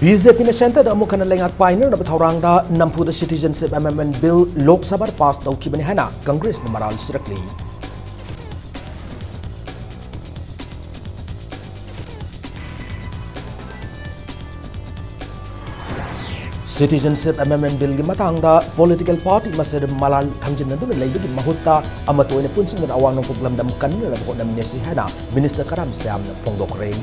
BJP na Center da amukana lengak painer na bathaurang da nampu da Citizenship Amendment Bill Lok Sabha pass tawkibani hana Congress na maral sirakli. Citizenship Amendment Bill gi matang da political party masir malal thangjin na dun lay gi mahutta amato ina punsing na awang ng puglam dam kan na ko na ministry hana Minister Karam Siam na fongdok rei.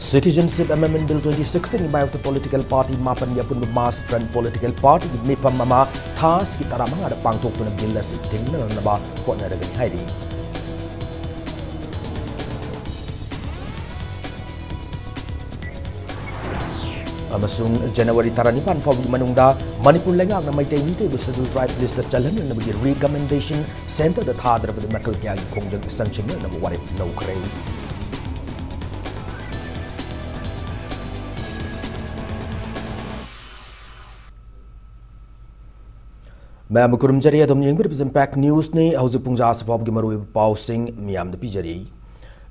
Citizenship Amendment Bill 2016 ibayo to political party mapan yapun mass friend political party mi pamama thas ki tara mga da pangtok to na bill na siting na ba ko na ragani haidi. Amasung January taranipan fawag manungda Manipur lengak na may tayo bu scheduled tribe list na chalan na bagi recommendation center da thadra ba makal kya kong jang sanction na warit no kray. Ma'am kurum jari adom yang berpesen pack news ni hauzu pungja asapab gimaru pausing miam da pijari.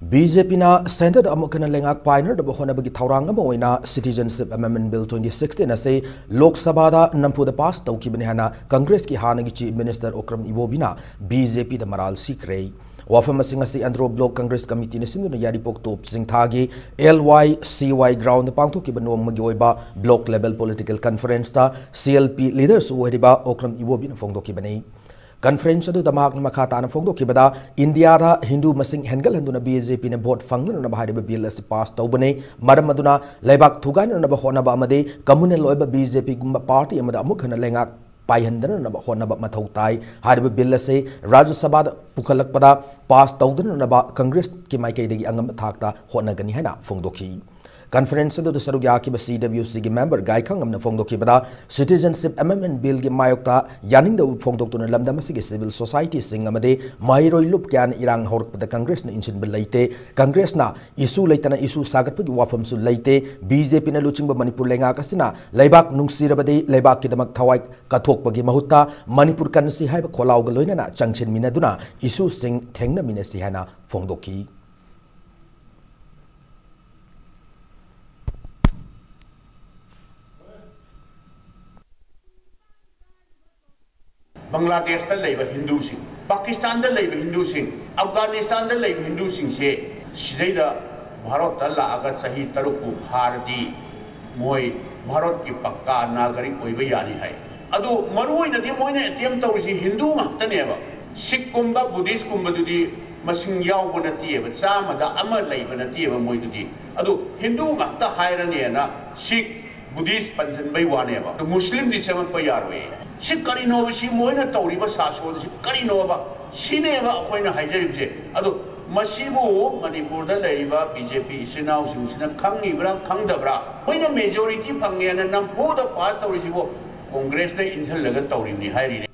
BJP na Center da amukana lengak painer da bahona bagi thaurang ma oina Citizenship Amendment Bill 2016 na say Lok Sabha da nampu da pass tawkibani hana Congress ki hana gi Chief Minister Okram Ibobina BJP da maral sikrei. Wafam masing asi Andro Block Congress Committee na sinu na yari pok top sing thagi LYCY ground na pangto ki banong magi ba block level political conference ta CLP leaders uwari ba Okram Ibobina fongdo ki banay. Conference adu damak na makata na fongdo ki bada India da Hindu masing hengal handu na BJP na vote fangno na bahari ba bill si pass taw banay maram aduna laibak thugan na bahona ba amade communal loiba BJP gumba party amada amuk na lengak पाइहंदन नब होनब मथौ ताई Harib bill से राज्य सभा पुखलकपदा पास तौदन नब कांग्रेस की माइकैदगी अंगम थाकता होनगनी हैना फोंदोखी Conference adu sarug yaki ba CWC gi member gai khangam na fongdok ki bada Citizenship Amendment Bill gi mayokta yaning da fongdok tu na lamdam asigi civil society sing amade mairoi lup kyan irang hork pada Congress na inchin bil laite Congress na issue laitana issue sagat pagi wafam su laite BJP na luching ba Manipur lenga kasina laibak nungsira bade laibak ki damak thawai kathok pagi mahutta Manipur kansi hai ba kholaw ga loina na changchen minaduna issue sing thengna minasi hana fongdoki Bangladesh da laiba Hindu sing, Pakistan da laiba Hindu sing, Afghanistan da laiba Hindu sing se sidai da Bharat da la aga sahi taruku bharati moi Bharat ki pakka nagarik oiba yani hai. Adu marui na di moi na attempt tawisi Hindu ngakta ne ba. Sikh kumba Buddhist kumba dudi masing yaw bo na tiye ba sama da ama laiba na tiye ba moi dudi. Adu Hindu ngakta haira ne na Sikh Buddhist panjan bai wane ba. Muslim di semak pa yarwe. Si karino ba si moina tawri ba saso si karino ba sine ba akoy na hajarib se ado masibo Manipur da laiba BJP isinaw sina khangi bra khangdabra moina majority phangye na nam po da pass tawri si bo Congress na inthal laga tawri ni hairi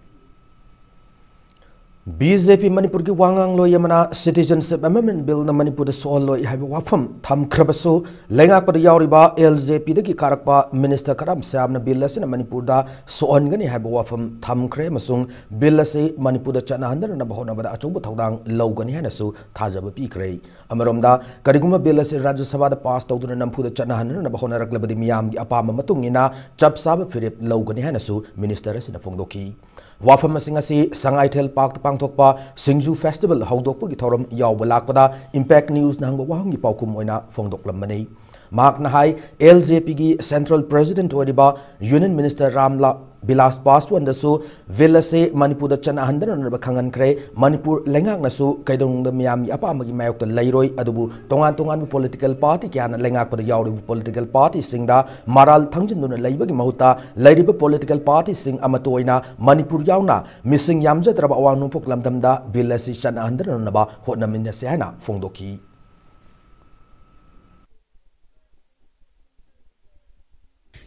BJP Manipur ki wangang lo yamana Citizenship Amendment Bill na Manipur da soal lo ihabi wafam tham khrabasu lengak pada yauriba LJP da ki karakpa Minister Karam Siam na bill na Manipur da soon gani ihabi wafam tham khre masung bill se Manipur da chana handar na bahona bada achung thaudang lo gani hana su thajaba pi krei amarom da kariguma bill se Rajya Sabha da pass tawduna nampu da chana handar na bahona raklabadi miyam gi apama matung ina chap sab firip lo gani hana su Minister sina fongdoki Wafam masing asi Sangai Thel Park pangthokpa Singju Festival haudokpa gi thoram yawba lakpada Impact News na hangba wahangi paukum oina fongdoklam mani Mark na hai LJP gi Central President wadiba Union Minister Ramla Bilas Paswan dasu villa se Manipur da chana handana na bakhangan kre Manipur lengak nasu kaidong da miyam apa magi mayok ta lairoi adubu tongan political party kya na lengak pa yauri political party singda maral thangjin na laiba gi mahuta lairiba political party sing amatoina Manipur yauna missing yamja traba awanu poklam damda villa se chana handana na ba hotna minna se hana fongdoki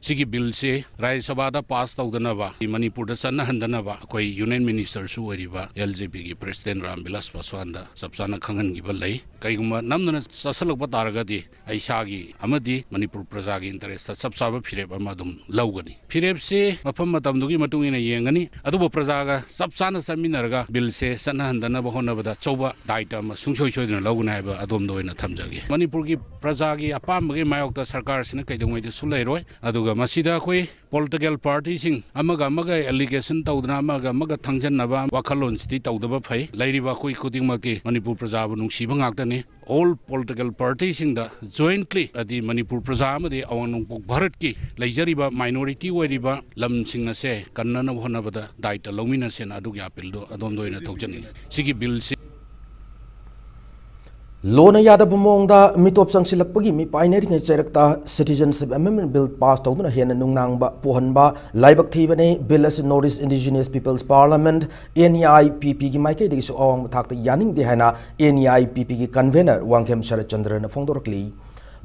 सिगी bill से राज्य सभा दा पास तौदनबा मणिपुर दा सन्न हंदनबा कोई union minister सु ओरिबा LJP की president Ramvilas Paswan दा सबसाना खंगन गिबा लई कईगुमा नमदना ससलक तारगदी ऐसागी अमदी मणिपुर प्रजा की इंटरेस्ट सबसाब फिरेब अमा दुम लौगनी फिरेब से मफम मतमदुगी मतुंगिना येंगनी अदुबो प्रजागा सबसाना समिनरगा बिल से सन्न हंदनबा होनबदा चौबा दायित्व अमा सुंसोय सोयदना लौगना हाइबा अदोम दोइना थमजगे मणिपुर की प्रजा की अपामगे मायोक्ता सरकार सिना कैदोंगैदि सुलैरोय अदुगा मसिदा कोई political parties amaga allegation tawdna amaga thangjannaba wakhalon sidi tawdaba phai lairiba koi khudingmaki manipur praja bu nungsiba ngaktani all political parties da jointly adi manipur praja amadi awanungpok bharat ki leijariba minority oiriba lam singna se kannana honabada daita lomina sen adugi appeal do adom doina thokjani sigi bill se लोना यादव मोंगदा मिटोप संगसिलकपगी मि पाइनरी ngai चेरकता citizenship amendment bill pass तौदुना हेन नुंगनांगबा पोहनबा लाइबक थीबने बिल अस North East Indigenous Peoples Parliament NEIPP की माइके दिसु अवंग थाकता यानिंग दे हैना NEIPP की कन्वेनर वांगखेम शरद चंद्र न फोंदोरकली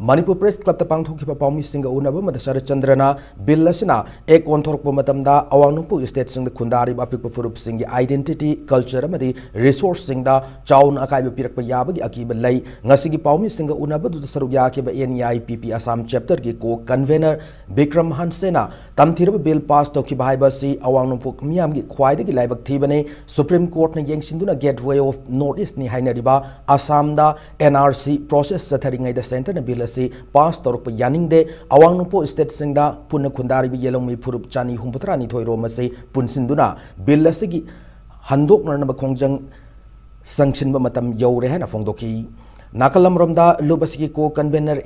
मणिपुर प्रेस क्लब पांथोखिबा पाउमी सिंग उनब मद शरद चंद्रना बिल असना एक ओंथोरप मतमदा अवांगनुपु स्टेट सिंग खुंदारी अपिक फुरुप सिंग आइडेंटिटी कल्चर मदि रिसोर्स सिंग दा चाउन अकाइब पिरक याबगी अकीब लै ngasiगी पाउमी सिंग उनब दु सरुग याखिबा NEIPP असम चैप्टर की को कन्वेनर विक्रम हंसेना तमथिरब बिल पास तोखिबा हाइबसी अवांगनुपु मियामगी ख्वाइदगी लाइबक थीबने सुप्रीम कोर्ट ने येंगसिंदुना गेटवे ऑफ नॉर्थ ईस्ट नि हाइनरिबा असम दा NRC प्रोसेस सथरिंगै द सेंटर ने बिल पास तौरप यानिंगदे अवांगनुपो स्टेट सिंगदा पुन खुंदारी येलोंगी फुरुप चानी हुंपतरानी थोइरोम से पुनसिंदुना बिल असगी हंदोकनब खोंजंग संगसिनब मतम यौरे हैना फोंदोकी नाकलमरोमदा लुबसगी को कन्वेनर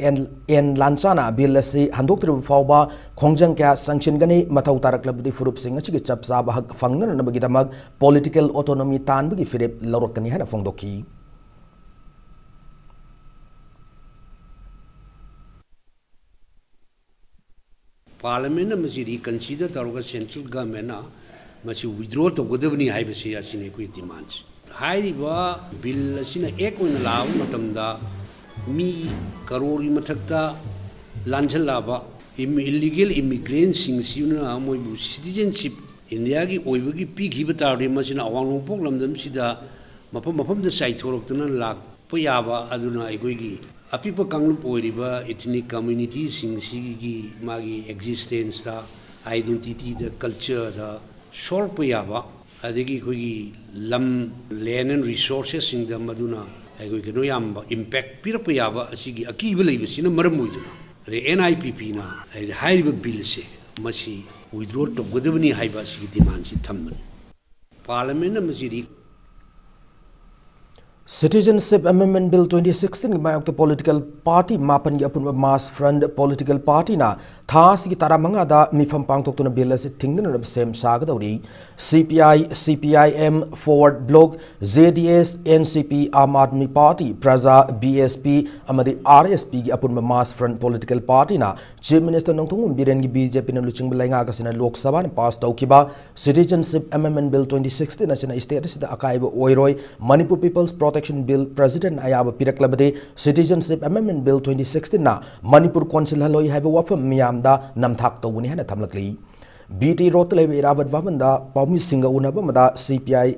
एन लांचाना बिल असि हंदोक्तरब फावबा खोंजंग क्या संगसिनगनी मथौ तारकलबदि फुरुप सिंग असिगी चपसाब हक फंगननबगिदमक पॉलिटिकल ऑटोनॉमी तानबगी फिरेप लौरकनी हैना फोंदोकी पार्लियामेंट में रिकन्सीडर तौर सेंट्रल गवर्नमेंट विड्रॉ तौगदबनी है कोई डिमांड बिल एक लाभ मी करोड़ मथक्ता लांझलाब इलीगल इमिग्रेंट मोबू सिटीजनशिप इंडिया की पीखीब तारे अवांग नोंपोक मफम मफम चाइथोरक्तना लाप याब अपिप कांगलुप इथनिक कम्युनिटी मागी एक्जिस्टेंस आइडेंटिटी कल्चर सोल्प याब लम लैंड एंड रिसोर्सेस कनो इम्पैक्ट पीरप याब अकीब लेबसीना मरम होइदुना NIPP ना बिल से विड्रॉ तौगदबनी डिमांड से थम्बनी पार्लियामेंट में Citizenship Amendment Bill 2016 मायोक्ता political party मापन की अपुन mass front political party ना थास की तारामंगा दा मिफम पांगतोक्तुना बिल असे थिंगदन रब same सागदौरी CPI CPIM Forward Bloc JDS NCP आम आदमी पार्टी प्रजा BSP अमदी RSP की अपुन mass front political party ना चीफ मिनिस्टर नोंथोंग बिरेन की BJP न लुचिंग बलाइंगा कसिना लोकसभा ने पास तौकिबा Citizenship Amendment Bill 2016 असिना स्टेट असिदा अकाइब ओइरोय Manipur Peoples protection bill president अयाब पिरकलबदे Citizenship Amendment Bill 2016 ना मणिपुर कौंसिल हलोई हाइब वफम मियामदा नमथाक तौबनी हैना थमलकली BT रोड लेबे इरावत वामनदा पाउमी सिंग उनब मदा CPI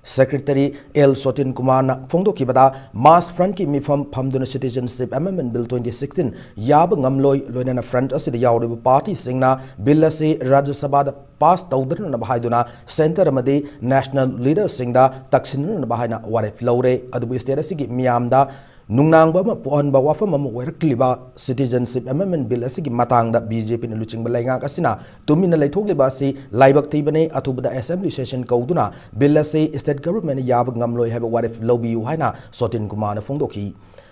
secretary L Sotin Kumar ना फोंदोखिबदा मास फ्रंट की मिफम फमदुना Citizenship Amendment Bill 2016 याब ngамलोई लोइना फ्रंट असिद यावरिब पार्टी सिंगना बिल असे राज्य सभा दा पास तौदरन बहाइदुना सेंटर अमदे नेशनल लीडर सिंगदा तक्सिनन बहाइना वारेफ लौरे अदुबु स्टेट असिगी मियामदा नुंगनांगबा म पोहनबा वाफम म वरक्लिबा Citizenship Amendment Bill असिगी मतांगदा BJP न लुचिंग बलाइंगा कसिना तुमिन लैथोगलिबा सि लाइबक थीबने अथुबदा असेंबली सेशन कौदुना बिल असे स्टेट गवर्नमेंट याब ngамलोय हाइब वारेफ लौबियु हाइना सोटिन कुमार न फोंदोखी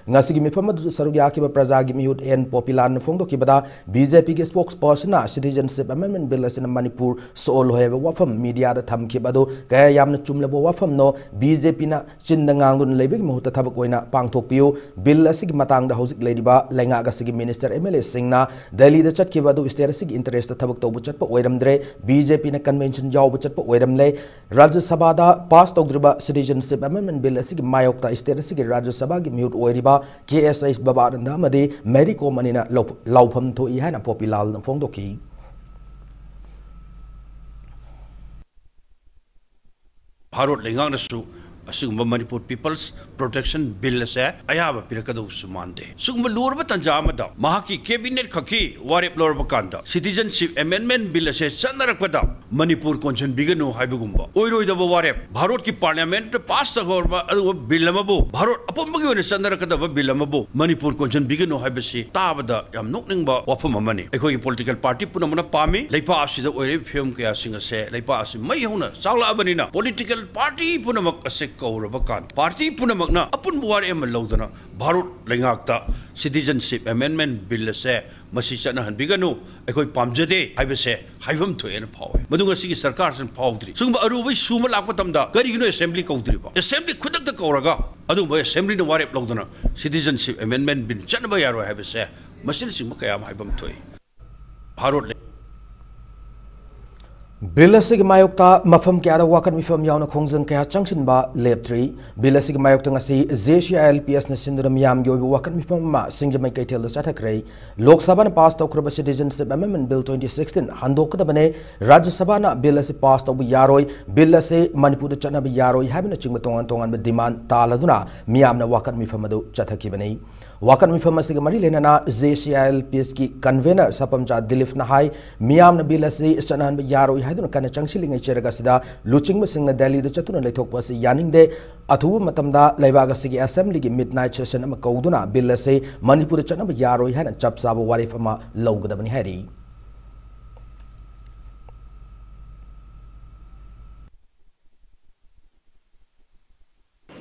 ngasi mifam adu sarugya ki praja gi mihut en popular न फोंदोखी बदा BJP के स्पोक्सपर्सन ना Citizenship Amendment Bill असिना मणिपुर सोल होयबा वाफम मीडिया दा थमखि बदो कया यामना चुमलबो वाफम नो BJP ना चिंदा ngangun लेबि मुहत थबक ओइना पांगथोकपियो बिल असिग मतांग दा हौजिक लेदिबा लेंगा गसिग मिनिस्टर MLA सिंगना दिल्ली दा चटखि बदो स्टेट असिग इंटरेस्ट थबक तौबु चटप ओइरमद्रे BJP ना कन्वेंशन जावबु चटप ओइरमले राज्य सभा दा पास तौद्रिबा Citizenship Amendment Bill असिग मायोक्ता स्टेट असिग राज्य सभा की म्यूट ओइरिबा KSS बाबानंदा मदे मेरी कोमनिना लौफम थोई है ना popular फोंदोकी Harut Lingangasu, Sugma Manipur People's Protection Bill say, I have a Pirakadu Sumande. Sugma Lurba Tanjamada, Mahaki, Cabinet Kaki, Warip Lorbakanda, Citizenship Amendment Bill says, Sandarakada, Manipur Conchan Bigano Habugumba, Oiro the Warep, Bharotki Parliament, Pasta Horba, Bilamabu, Bharot, Apombago and Sandarakada, Bilamabu, Manipur Conchan Bigano Habasi, Tabada, I'm not Wapuma money. A political party Punamana Pami, Lepas the Warip Film Casing a say, Lepas, Mayona, Sala Abanina, political party Punamak a sec. Party Punamagna, upon war Emalodana, Barut Lingakta, Citizenship Amendment Bill say, Masisana and Bigano, a koi Pamjade, I will say, Hivam to any power. Madunga Sarkars and Powdry. Sumba Arubi Suma Lapatamda, Garino Assembly Kodriba. Assembly Kudak the Koraga, Adu Assembly no Warep Lodana, Citizenship Amendment Bill, Chanabayaro have a say, Masin Simakayam Hibam Toy. Barut Bilasig Mayokta, Mafam Kara Wakan Mifam Yana Kongzan Kaya Junction Ba, Lab 3, Bilasig Mayokta si Zesha LPS Nasindram Yam Yo Wakan Mifama, Sinjamay Katel Satakray, Lok Sabana passed Okraba Citizenship Amendment Bill 2016, Handokabane, Rajya Sabana, Bilasi passed over Yaroi, Bilasi, Manipur Chanabi Yaroi, having a Chingmaton Tongan with demand Taladuna, Miamna Wakan Mifamado Chatakibane. Wakan Mifama Sigamari Lenana, Zesha LPS ki convener Sapamja Dilif Nahai, Miam Nabilasi, Sanan Yaroi. Hadun kana changsiling ay cheragasida luching masing Delhi the chatuna leithokpa si yaning de athu matamda laibaga sigi assembly gi midnight session ama kauduna bill se Manipur chanaba yaroi hana chap sabo warif ama lawgadabani hari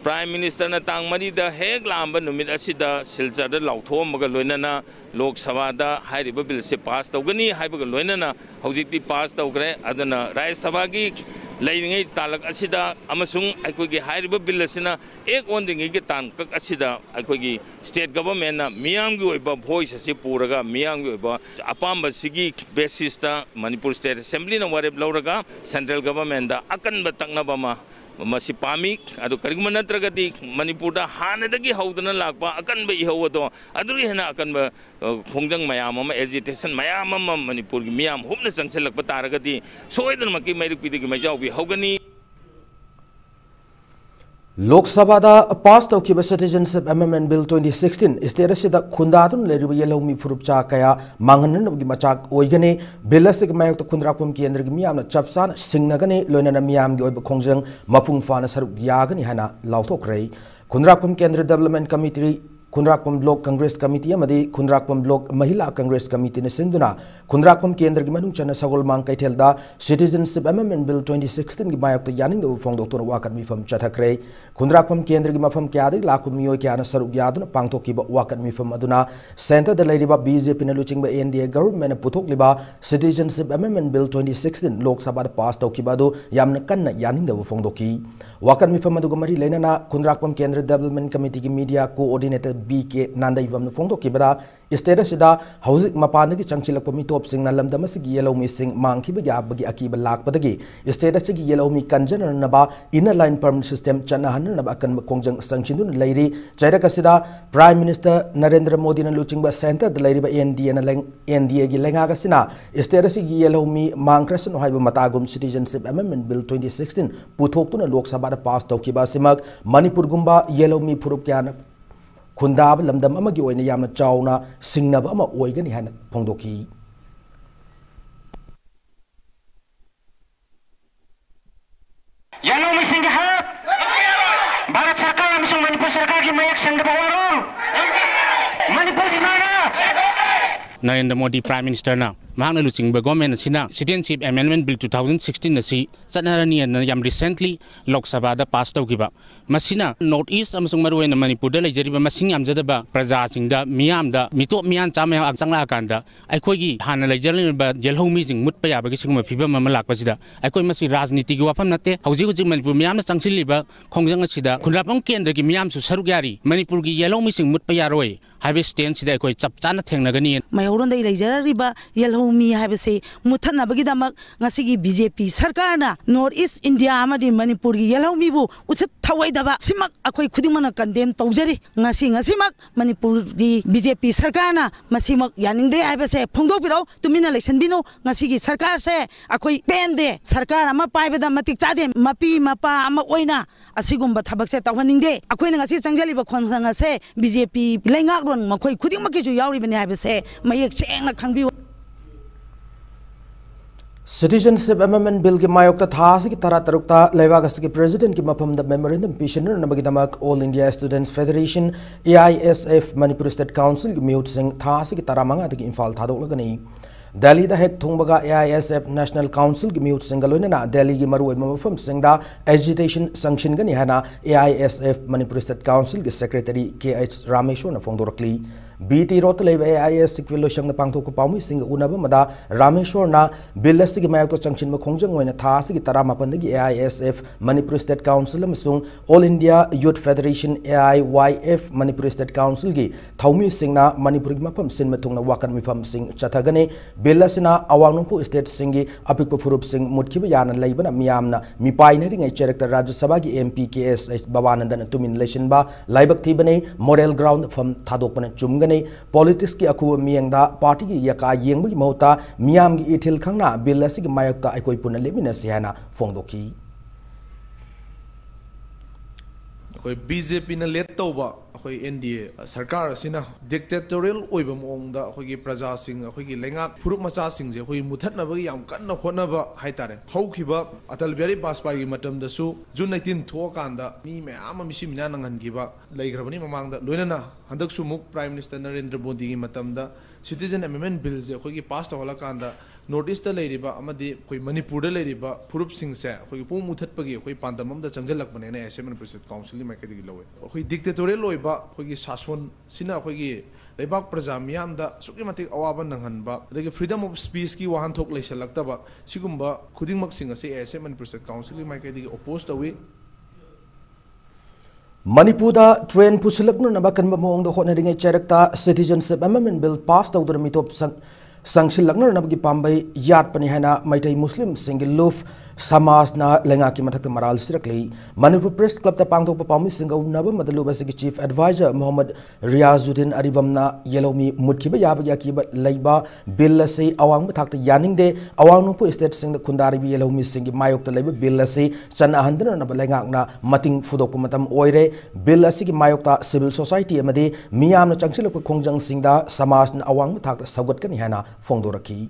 Prime Minister na tang mari da hek lamba numit asida silchar da lauthom maga loinana Lok Sabha da hairiba bill se pass tawgani haibaga loinana hojikti pass tawgre adana Rajya Sabha gi lainingai talak asida amasung aikoi gi hairiba bill asina ek ondingi gi tankak asida aikoi gi state government na miyam gi oiba voice asi puraga miyam gi oiba apamba sigi basis ta Manipur State Assembly na warep lauraga central government da akan batakna bama Masi pamik, adu karigman natragati Manipurda hanadagi haudana lakpa akan ba ihawato aduri hena akan ba khongjang mayam ama agitation mayam ama Manipur gi miyam humna sangselak pataragati soidan maki mairik pidi gi majau bi haugani Lok Sabha da passed Okiba Citizenship Amendment Bill 2016 Isterasida Kundatun Leriba Yellow Mi Furupcha Kaya Manganan of Gimachak Oigane Bilasik Mayok Kundrapum Kendra Miam Chapsan Singnagani Lonana Miam Goib Kongjang Mapung Fana Sarup Yagani Hana Lautok Ray Kundrapum Kendra Development Committee Kundrapum Block Congress Committee Amadi Kundrapum Block Mahila Congress Committee Sinduna Kundrapum Kendra Gimanung Chana Sagol Mankai Telda Citizenship Amendment Bill 2016 Gimayok the Yaning the Fong Dr. Wakami from Chatakray Kundrapum Kendra Gimafam Kadi Lakumio Kiana Saruk Yadun Pangtoki Wakami from Aduna Center the Lady BJP Naluching by India government Putok Liba Citizenship Amendment Bill 2016 Lok Sabha passed Okibado Yamnakan Yaning the Fong Doki Wakami from Madugumari Lenana Kundrapum Kendra Development Committee Media Coordinator BK Nanda Ivam Fondo Kibada, Istera Sida, Housic Mapana Changchilla Pomitop Sing Nalam Damasig Yellow Missing Monkey Bagi Akiba Lak Padagi, Istera Sig Yellow Mi Kanjan Naba, Inner Line Permanent System Chanahan Nabakan Kongjang Sanchin Lady, Jarakasida, Prime Minister Narendra Modi and Luchingba Center, the Lady by ND and Lengagasina, Istera Sig Yellow Mi Mankras and Haiba Matagum Citizenship Amendment Bill 2016, Putokuna Lok Sabada Past Tokiba Simag, Manipur Gumba, Yellow Mi Purukiana. Kundab lamdam amagi oina yamna chawna singnaba ama oigani hana phongdoki Yellow missing help Bharat Sarkar amsung Manipur Sarkar ki mayak sangda bawaro Manipur di mana Narendra Modi Prime Minister na Mahang Luching Government Sina Citizenship Amendment Bill 2016 si Sanarani and Yam recently Lok Sabha da passed Okiba Masina North East amsung Maru and Manipur da Jariba Masing Amjadaba Praja Singda Miam da Mito Mian Chamaya Aksanga Kanda Aikogi Hana Lajarin ba Jelho Missing Mutpaya Bagising Fiba Mamalak Pasida Aiko Masi Razniti Wapam Nate Hausi Manipur Miam Changsiliba Kongjang Sida Kundrapong Kendra Miam to Sarugari Manipur Yellow Missing Mutpaya Roy Highway Stain Sida Koi Chapchana Tenagani Mayoron de Lajar Riba Yellow Yellomi habase Mutana Bagidamak Nasigi BJP Sarkana North East India Amadi Manipuri Yellomi bu Usit Tawaidaba Simak Akoi Kudimana condemn Tozeri Nasimak Manipuri BJP Sarkana Masimak Yaninde habase Pondo Piro to Mina Lesandino Nasigi Sarkar se Akoi Pende Sarkar Ama Pibada Matik Chade Mapi Mapa Ama Oina Asigumba Tabakse Tawaninde Akoi Nasi Sanjali Bakonsanga se BJP Langakron Makoi Kudimaki Yauri Benabase Mayak Chang Kangi Citizenship Amendment Bill ki mayokta thasi ki tara tarukta lewagas ki president ki mapam da memorandum petitioner namagidamak All India Students Federation AISF Manipur State Council ki mute sing thasi ki tara manga ki Imphal thadok lagani Delhi da hek thungbaga AISF National Council ki mute singalone na Delhi ki maru mafam singda agitation sanction gani hana AISF Manipur State Council ki secretary KH Rameshwar na fongdorakli BT Rot AIS Sequilo Shang the Pangto Pami sing Unaba Mada Rameshwar na Billastic Mayato Junction Makonjang when a Tasik Tarama Pandagi AISF Manipur State Council Masung All India Youth Federation AIYF Manipur State Council Gi Taumi Singna Manipur Mapam Sin Matunga Wakan Mipam Sing Chatagane Billasina Awangpu State Singi Apik Purup Sing Mutkibayan and Labana Miamna Mi pioneering a character Rajasabagi MPKS Bawanandan Tumin Leshinba Libak Tibane Model Ground from Tadopan Chumga Politics ki aku miangda party ki yaka yengbu ki mauta miam ki ithil khangna bill asi ki mayakta akoi puna lemina sihana fongdoki akoi BJP na let tawba akoi NDA sarkar asina dictatorial oiba mongda akoi ki praja sing akoi ki lengak phurup macha sing je akoi muthatna ba yam kanna khona ba haitare haukiba atal biari baspai gi matam da su June 19 thokanda mi me ama misi mina nangan gi ba laigrabani mamangda loinana handak su muk Prime Minister Narendra Modi gi matam da Citizen Amendment Bill je akoi ki pass tawala kanda Notice the lady ba amadi koi Manipur the lady ba Purup Singh se koi pu muthat pagi koi pandamam da changjal lakbane na SM President Council mai kadi lowe koi dictatorial loi ba koi ki sason sina koi ki lebak praja miyam da suki matik awaban nanghan ba adagi freedom of speech ki wahan thok leisal lakta ba sigumba khudingmak sing ase SM President Council mai kadi opposed awi Manipur da train pusilapnu nabakan ba mong do khona ringai charakta Citizenship Amendment Bill passed out the mitop Sanction Lagner Nabgi Pambai Yat Panihana Maitai Muslim Single Loof Samas na Lengaki Matak Maral Sirakli Manipur Press Club the Pangto Papami Single Naba Madalubasiki Chief Advisor Muhammad Riazuddin Aribamna Yellowmi Mutkiba Yabaki but Laiba Billase Awang Matak Yaning de Awang State Sing the Kundari Yellowmi Singi Mayok the Labor Billase Sana Handana Nabalangana Mating Fudokumatam Oire Billasiki Mayokta Civil Society Amade Miam Changchil Kongjang Singda Samas na Awang Matak Sagat Hana Fongdoraki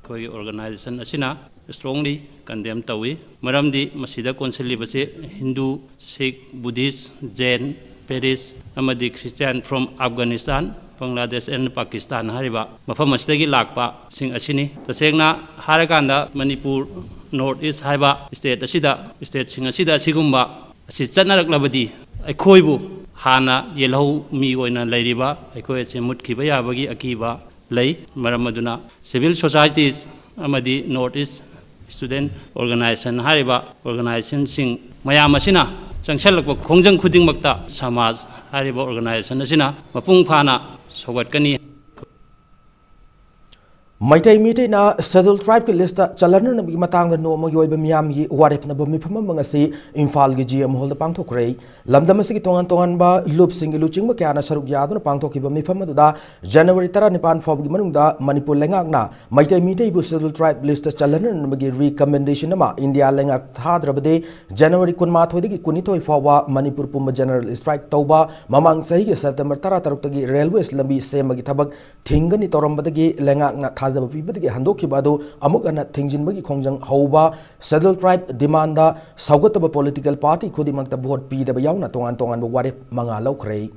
Koi organization asina strongly condemn tawi maramdi masida council base Hindu, Sikh, Buddhist, Jain, Paris amadi Christian from Afghanistan, Bangladesh and Pakistan hariba mafam asdagi lakpa sing asini tasengna harakanda Manipur North East haiba state asida state sing asida sigumba asi chanaraklabadi aikhoibu hana yelhau mi oina lairiba aikoi che mutkiba yabagi akiba lay maramaduna civil societies amadi North East student organization hariba organization sing mayam asina changchalakba khongjang khuding makta samaj hariba organization asina mapung phana sogatkani Maitai Mite na Scheduled Tribe list Chalana Nabi Matanga no Moyoy Miami Warip Nabamipama Mangasi Infal GM hold the Pangto Cray Lamdamasiki Tongan Tongan ba Loop Single Luching Makana Saruk Yadon Pangtoki Mipamada January Taranipan Fobgimanunda Manipur Lengagna Maitai Mite Scheduled Tribe list Chalana Nabagi recommendation nama India Lengak Hadrabade January Kunmatodi Kunito Fawa Manipur Puma General Strike Toba Mamang Sahi September Taratarutagi Railways Lambi Semagitabak Tingani Torambadagi Lengak Hazaba Pibati Handoki Bado Amukana Tingjin Bagi Kongjang Hauba Scheduled Tribe Demanda Saugotaba Political Party Kudimakta Board P. Yauna Tongan Tongan Wari Mangalo Cray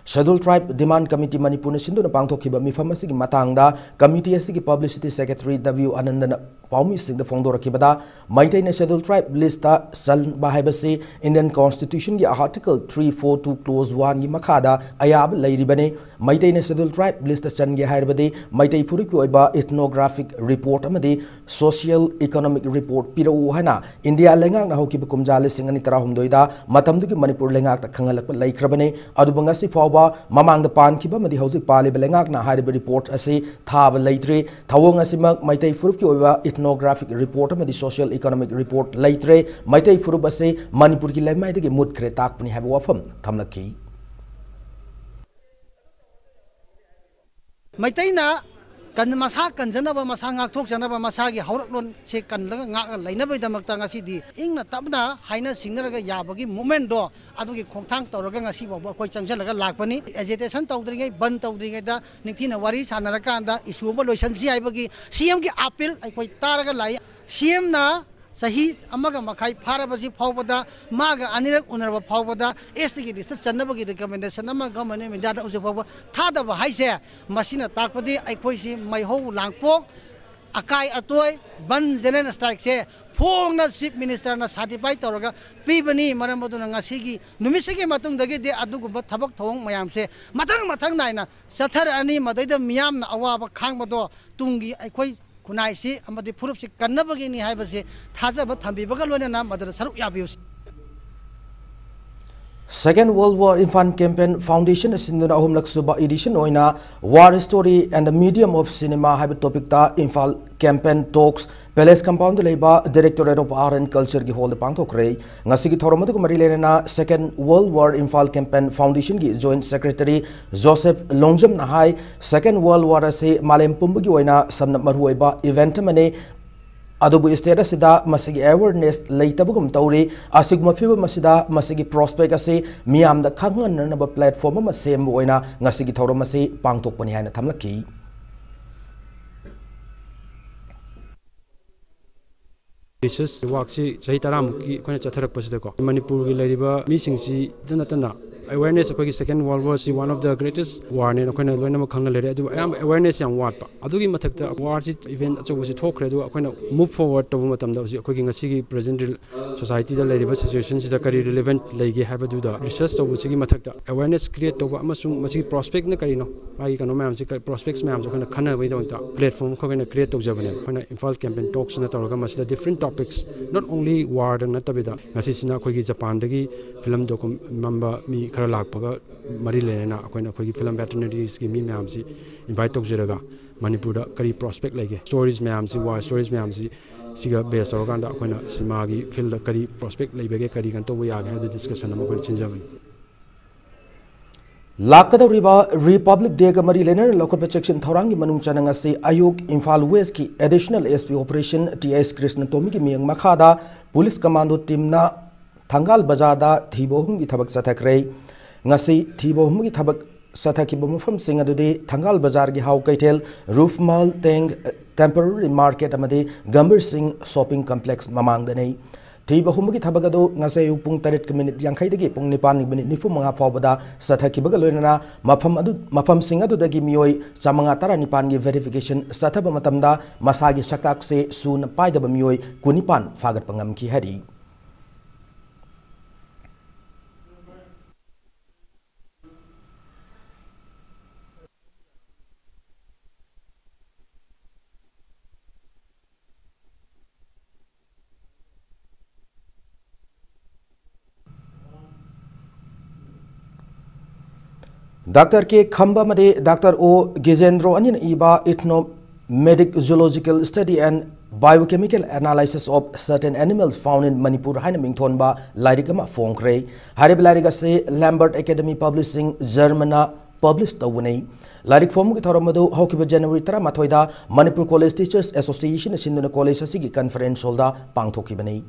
Scheduled Tribe Demand Committee Manipur Sindu Pangtokiba Mifamasi Matanga Committee Asiki Publicity Secretary W. Anandana Paumi Sing the Fondora Kibada Maitai Scheduled Tribe Lista Sal Bahibasi Indian Constitution Gi Article 342 Clause 1 Gi Makada Ayab Lairibane Maitai Scheduled Tribe Lista Chan Gi Haibade Maitai Purikuiba Ethnographic Report Amadi Social Economic Report Piro Hana India Lengang Nahoki Kumjali Singani Tarahum Doida Matamduki Manipur Lengak Kangalak Laikrabane Adubangasi fauba mamang da pan kiba madi hauzik pali belengak na hariba report ase thaba leitre thawong asimak maitai furup ki oiba ethnographic report amadi social economic report leitre maitai furup ase manipur ki lemai de mut khre tak pani haba wafam thamlaki maitai na kan masa kan janaba masa ngak thok janaba masa gi hauraklon se kan laga ngak lainabai damakta ngasi di ingna tabna haina singnaraga yabagi movement do adugi khongthang tawraga ngasi bawa koi changjalaga lakpani agitation tawdringai ban tawdringai da ningthina wari sanaraka anda issue ba loisan si aibagi CM gi appeal ai koi taraga lai CM na sahi amaga makai farabasi phawbada maga anirak unarba phawbada ST gi research chanabagi recommendation ama government media da uje phawba thada ba haise masina takpadi aikoi si maihou langpok akai atoi ban zelen strike se phongna chief minister na certify tawraga pibani maram aduna ngasigi numisigi matung dagi de aduguba thabak thawong mayam se mathang naina sathar ani madaida miyam na awaba khangbado tungi aikoi kunai si amadi furup si kannabagi ni haibase thajaba thambibaga loina madara saruk yabiu Second World War Infant Campaign Foundation asinduna ahum laksuba edition oina War Story and the Medium of Cinema habi topic ta Infal Campaign Talks Palace Compound leba Directorate of Art and Culture gi hol pangthokre ngasi gi thoromadu mari lena Second World War Infal Campaign Foundation gi Joint Secretary Joseph Longjam na hai Second World War ase malem pumbu gi oina samna maruiba event mane adubu status sida masigi awareness leitabugum tawri asigma fiba masida masigi prospect ase miam da khangan na ba platform ma sem oina ngasigi thorom ase pangtok pani haina thamlaki research work si sahi taram ki khona chatharak pasida ko manipur gi lariba mising si dana awareness of the Second World War is one of the greatest war ne khona loina ma khangna lere adu awareness yang wat pa adugi mathakta war si event achobu si thokre adu khona move forward to matam da si khoi gi ngasi gi present society da leriba situation si da kari relevant lege have du da research to si gi mathakta awareness create to amasung masi prospect na kari no ai kano ma am si prospects ma am so khona khana bai da platform khona create to jabane khona Infal campaign talks na tawga masi da different topics not only war na tabida ngasi sina khoi gi Japan da gi film dokum mamba mi khara lakpaga mari lena akoina khoi film veterinaries ki mi myam si invite tokjeraga manipur da kari prospect lege stories myam si war stories myam si siga base organda akoina sima gi film da kari prospect lebege kari kan to ya ga discussion am ko chinjaman lakadoriba Republic Day ga mari lena local protection thorangi manung chananga se ayuk Infal West ki additional SP operation TS Krishna Tomi ki miyang makhada police commando team na Thangal Bazar da thibohum gi thabak sathakre ngasi thibohum gi thabak sathakibam mafam sing adudi Thangal Bazar gi haw kaitel Roof Mall Teng Temporary Market amadi Gambir Singh Shopping Complex mamang danei thibohum gi thabak adu ngase pung 3 minute yankhai dagi pung 9 minute nifu manga fawbada sathakibaga loinana mafam sing adu dagi mioi chamanga tara nipan gi verification sathaba matamda masagi saktak se sun paidaba mioi kunipan fagat pangam ki hari Dr. K. Khamba Made Dr. O. Gizendro Anin Iba Ethno Medic Zoological Study and Biochemical Analysis of Certain Animals Found in Manipur Hainaming Thonba Larigama Fongkre Harib Lariga se Lambert Academy Publishing Germana published the Wune Larik Form Thoramado Hokiba January Taramathoida Manipur College Teachers Association in the college Sigi Conference Holder Pangtokibani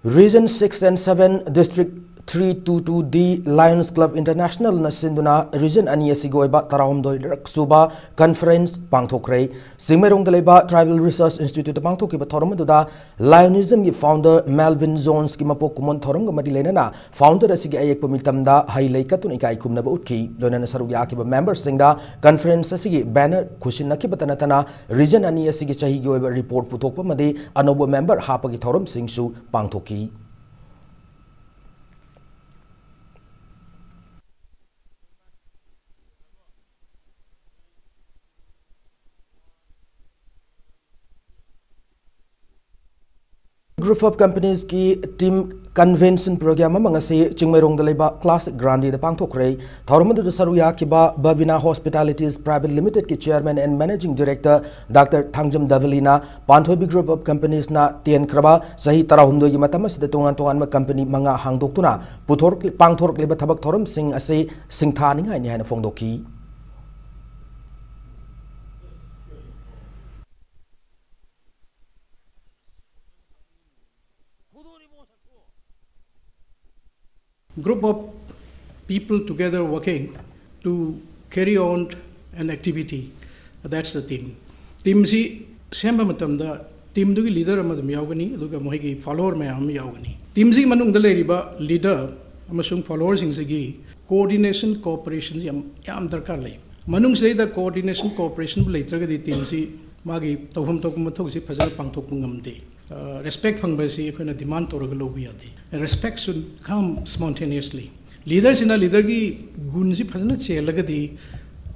Region 6 and 7 District 322D Lions Club International na sinduna Region ani asigoiba tarawmdoi suba conference pangthokre Singmerong daleba Tribal Research Institute pangthokiba thoramaduda Lionism gi founder Melvin Jones ki mapok kumon thorong madi lenana founder asigi ayek pamitamda hailai katun ikai kumna ba utki lonana sarugi akiba members singda conference asigi banner khushin nakiba tanatana region ani asigi chahi gi oiba report puthokpa madi anobo member hapagi thorom singsu pangthoki Group of Companies ki team convention program amangasi Chingmairong dalaiba Classic Grandi the Pangthokre Thormadu Saruya kiba Bavina Hospitalities Private Limited ki Chairman and Managing Director Dr. Thangjam Davalina Panthobi Group of Companies na Tien Kraba Sahi Tarahundo yi matam asida tongan ma company manga hangdoktuna puthor pangthork liba thabak thoram sing ase singthani ngai ni hana phongdoki group of people together working to carry on an activity. That's the team. Team si same matamda team dugi leader amadam yaugani aduga moigi follower mayam yaugani. Team si manung dale riba leader amasung followers sigi coordination cooperation yam darkar lay. Manung say the coordination cooperation later the team si magi tawham tokum mathok si phajal pangthok ngamde. Respect fangbasi ekhoina demand toragalo biyade. Respect should come spontaneously. Leaders in a leader ki gunsi phajana chelagadi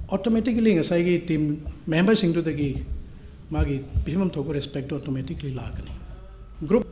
automatically ngasai gi team members into the gi magi bimam thoko respect automatically lagani. Group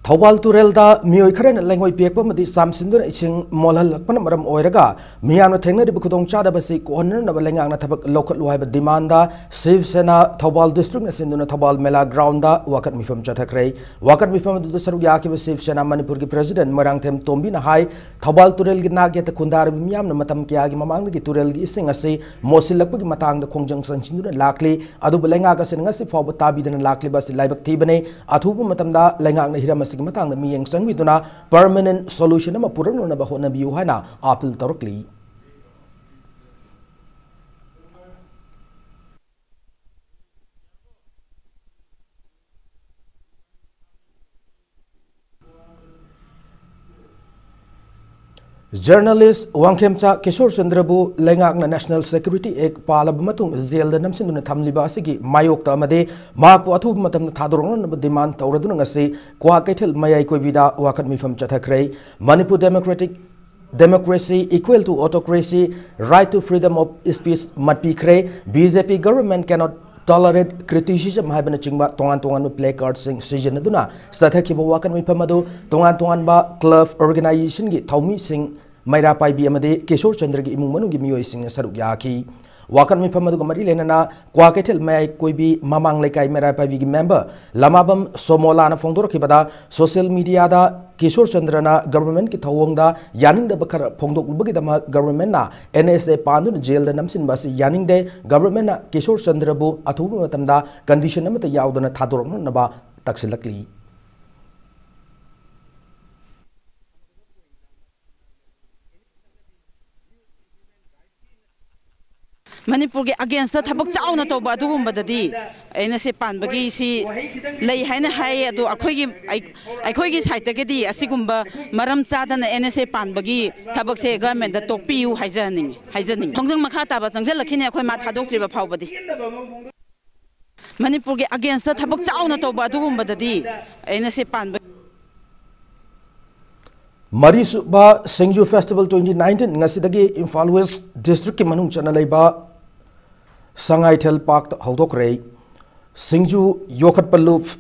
Thawal Turelda Mio Karen Langway Piekpa Madi Samsindun Iching Molal Panamaram Oiraga, Miano Tenga de Bukudong Chada Basi Corner Nabalanga Tabak local Waiba Demanda, Siv Sena, Thawal District Sinduna Thawal Mela Grounda, Wakat Mifam Chatakre, Wakat Mifam the Saruyaki Siv Sena Manipuri President Marangtem Tombina High, Thawal Turel Ginag the Kundar Miam Matam Kiagi Mamang the Turel Gising Ase, Mosilapuk Matang the Kongjang Sanchinduna Lakli, Adubalenga Sinasi for Tabi than Lakli Basi Libak Tibane, Atubu Matamda, Lengang Hiramas matang na miyang sangwiduna permanent solution na mapurano na baho na biyuhana apil tarokli. Journalist Wangkhemcha Kishore Chandrabu Lengakna National Security Act Palabamatung Zel the Namsinduna Tamlibasiki Mayokta Amade Mark Watu Matam Tadron demand Tauradunangasi Kwa Ketel Mayai Kovida Wakatmi from Chatakre Manipur Democracy equal to autocracy, right to freedom of speech matpikre BJP government cannot tolerate criticism haibana chingba tongan placards sing season aduna sathaki bawakan mi pamadu tongan ba club organization gi thaumi sing maira pai bi amade Kishore Chandra gi imung manu gi miyoi sing saruk yaki wakan mi pamadu mari lenana kwa ketel mai koi bi mamang lekai maira pai bi gi member lamabam somola na phongdor ki bada social media da Kishore Chandra na government ki thawongda yaning da bakar phongdok bagi dama government na NSA pandu jail da namsin basi yaning de government na Kishore Chandra bu athubu matamda condition amata yaudana thadorok na ba taksilakli Manipur ke against the thabak chauna to ba dugum badadi aina se pan bagi si lei haina hai adu akhoi gi site ke di asigumba maram chada na NSA pan bagi thabak se government da tokpiu haijaning thongjang makha ta ba changjal lakhine akhoi ma thadok tri ba phau badi Manipur ke against the thabak chauna to ba dugum badadi aina se pan Marisuba Singju Festival 2019 ngasidagi Imphal West District ki manung chana leiba Sangai Tel Park Hodokre Singju Yokat Paluf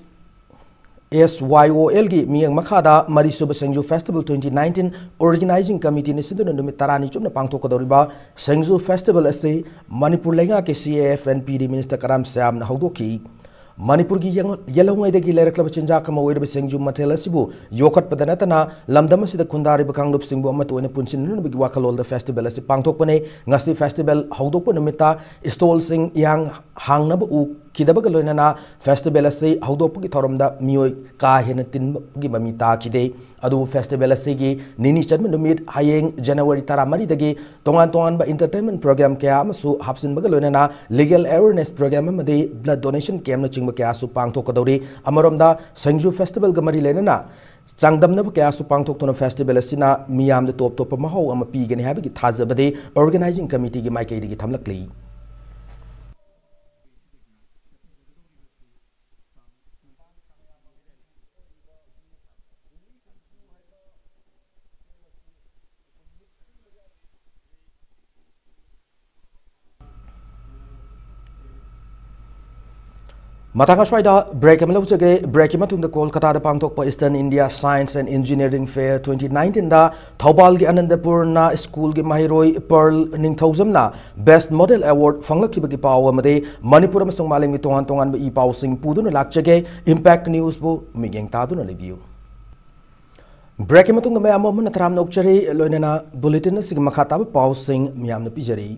SYOL gi miyang makhada Marisuba Singju Festival 2019 Organizing Committee ni siduna numit tarani chumna pangthokadoriba Singju Festival ase Manipur lenga ke CAF and PD Minister Karam Sam na hodoki Manipur gi yelongai de gi lerakla chinja kama wei de sengju matel asibu yokat padana tana lamdam sida kundari bakang lup singbu amat one punsin nu bi wakalol the festival asi pangthok pane ngasi festival hodok po namita stall sing yang hang na bu kidaba galoina na festival asi hodok gi thoromda mioi ka hen tin gi mamita kide adu festival asi gi nini chatman numit hayeng January taramari dagi tongan ba entertainment program kya amasu hapsin bagaloina na legal awareness program amade blood donation camp na kaya su pangthok kadori amaromda Singju Festival gamari lenana changdamna kaya su pangthok tona festival asina miyam de top mahau ama pigani habigi thazabade organizing committee gi maikei gi thamlakli Matanga Swida break Amalojage break Matung the Kolkata the Pangtok Eastern India Science and Engineering Fair 2019 da Thaubalgi Anandapurna School gi Mahiroi Pearl Ningthozamna Best Model Award Fanglakibagi Power Made Manipur Masung Maling Tongan Tongan E Pau Sing Pudun Lakjage Impact News Bu Migeng Taduna review. Break Matung the Mayamon Tram Nokchari Lonena Bulletin Sigmakata Pau Sing Miam the Pijari.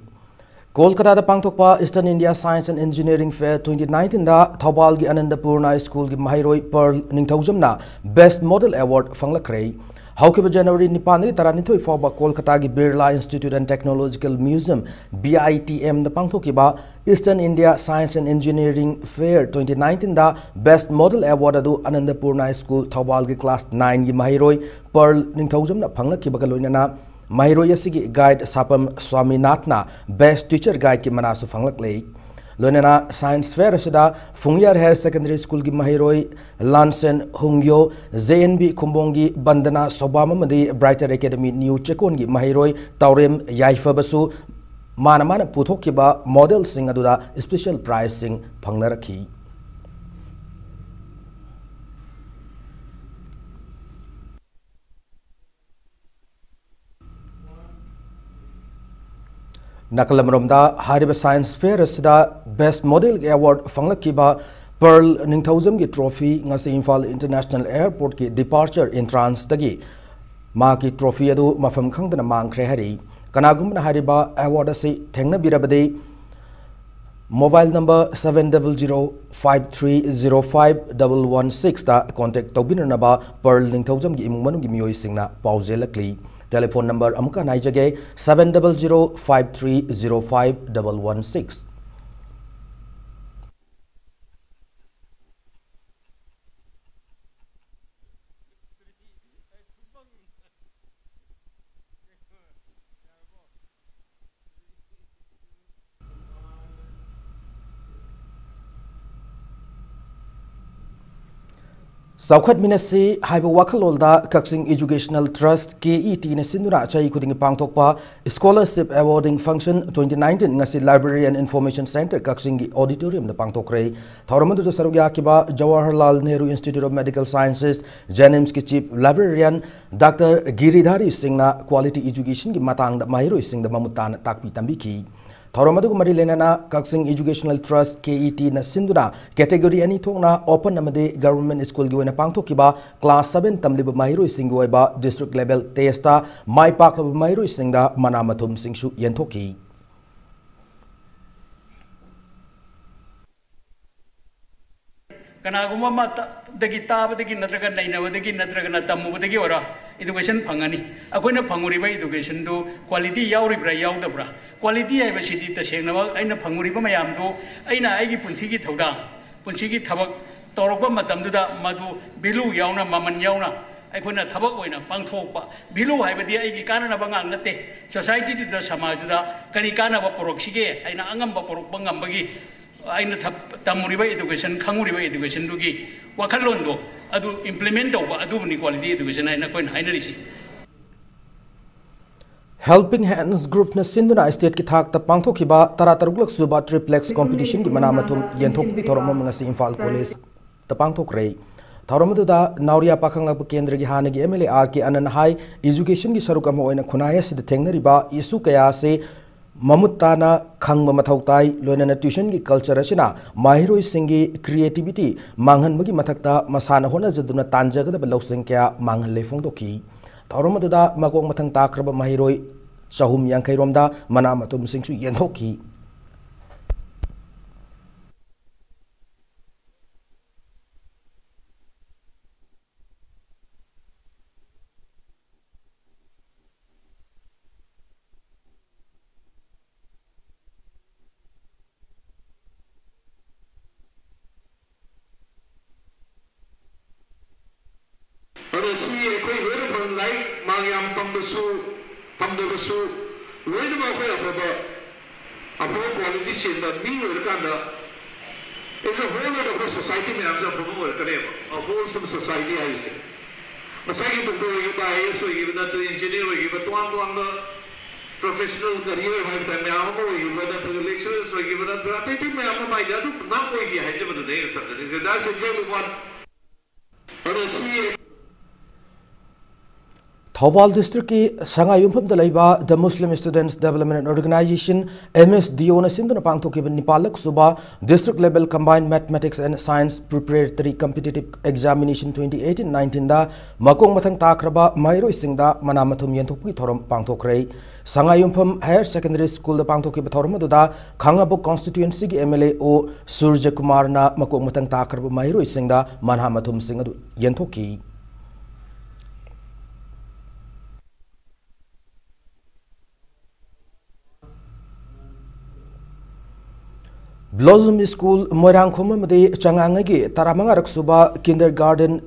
Kolkata the Pangtokpa Eastern India Science and Engineering Fair 2019 da Thaubalgi Anandapurna School gi Mahiroi Pearl Ningthozamna Best Model Award Fanglakre. Haukiba January Nipani Taranitoi Foba Kolkata gi Birla Institute and Technological Museum BITM the Pangtokiba Eastern India Science and Engineering Fair 2019 da Best Model Award adu Anandapurna School Thaubalgi Class 9 gi Mahiroi Pearl Ningthozamna Panglakiba Kaloinana Mahiroi asigi guide Sapam Swaminathna Best Teacher Guide ki manasu fanglakle. Lonena Science Fair asida Fungyar Higher Secondary School ki Mahiroi Lansen Hungyo ZNB Kumbongi Bandana Sobama Madi Brighter Academy New Chekon ki Mahiroi Taurem Yaifabasu Manamana Puthokiba Model Sing aduda Special Prize Sing Panglaraki. Nakalamromda Hariba Science Fair asida Best Model Award Fanglakiba Pearl Ningthozam ki trophy ngasi Imphal International Airport ki departure entrance tagi ma ki trophy adu mafam khangdana mangkhre hari kanagumna hariba award asi thengna birabade mobile number 70053051116 da contact tobinanaba Pearl Ningthozam ki imung manung ki miyoi singna pauzelakli. Telephone number amuka naijage 70053051116. Saukhat Minasi Haiba Wakalolda Kaksing Educational Trust KET Nasindura Chai Kuding Pangtokpa Scholarship Awarding Function 2019 Ngasi Library and Information Center Kaksing Auditorium the Pangtokre Thauramadu Sarugya Kiba Jawaharlal Nehru Institute of Medical Sciences Janims ki Chief Librarian Dr. Giridhari Singna Quality Education ki Matang Mahiro Sing the Mamutan Takpi Tambiki Thauramadu Marilenana Kaksing Educational Trust KET Nasindura Category Ani Thongna Open Namade Government School Guena Pangtokiba Class 7 Tamliba Mahiro Singoiba District Level Testa Mai Pak Mahiro Singda Manamatum Singshu Yentoki. Kanaguma mata dagi taba dagi natraga nainawa dagi natraga na tamu dagi ora education phangani akoina phanguri ba education do quality yauri bra yauda bra quality ai ba sidi ta sengna ba aina phanguri ba mayam do aina ai gi punsi gi thoda punsi gi thabak torokba matam du da madu bilu yauna maman yauna aikoina thabak oina pangthokpa bilu hai ba di ai gi kana na ba ngang nate society di da samaj da kani kana ba poroksige aina angam ba porok bangam bagi aina tamuriba education khanguriba education dugi wakhallondo adu implement do adu ni quality education aina koin hainarisi Helping Hands Group na Sinduna State ki thak ta pangthokiba taratarugak suba triplex competition ki manamathum yenthok ki thoromam ngasi Imphal College ta pangthokre thoromadu da Nauria Pakhangak Kendra gi hanagi MLA RK Anan Hai education ki saruk ama oina khunaya sid thengnariba issue kaya se Mamutana Khangba Mathautai Loinana tuition ki culture asina Mahiroi Singi creativity Manghan Magi Mathakta Masana Hona Jaduna Tanjaga the Losing Kya Manghan Lefong Toki Tauramada Magong Matang Takraba Mahiroi Sahum Yankai Romda Manamatum Singsu Yentoki. It's a whole lot of society में हम सब promote करें a wholesome society है इसे मसाइल तो कोई ये बात है ये बता तो engineer ये बता तो हम professional career है तो मैं हम वो ये बता तो lecturers give another. I think my other not going to have to do that's a good one. But I see Thobal District ki Sangayumpam Dalaiba, the Muslim Students Development Organization, MSDO na Sindhu na pangthok ki Nipalak Suba, District Level Combined Mathematics and Science Preparatory Competitive Examination 2018-19 da, Makong Mathang Takraba, Mairo Isingda, Manamathum Yenthok ki Thorom Pangthok Rei, Sangayumpam Higher Secondary School da Pangthok ki Thorom da, Kangabok Constituency ki MLA O Surja Kumar na Makong Mathang Takraba, Mairo Isingda, Manamathum Singadu Yenthok ki. Blossom School Moirang Khomamadi Changangagi Taramangarak Suba Kindergarten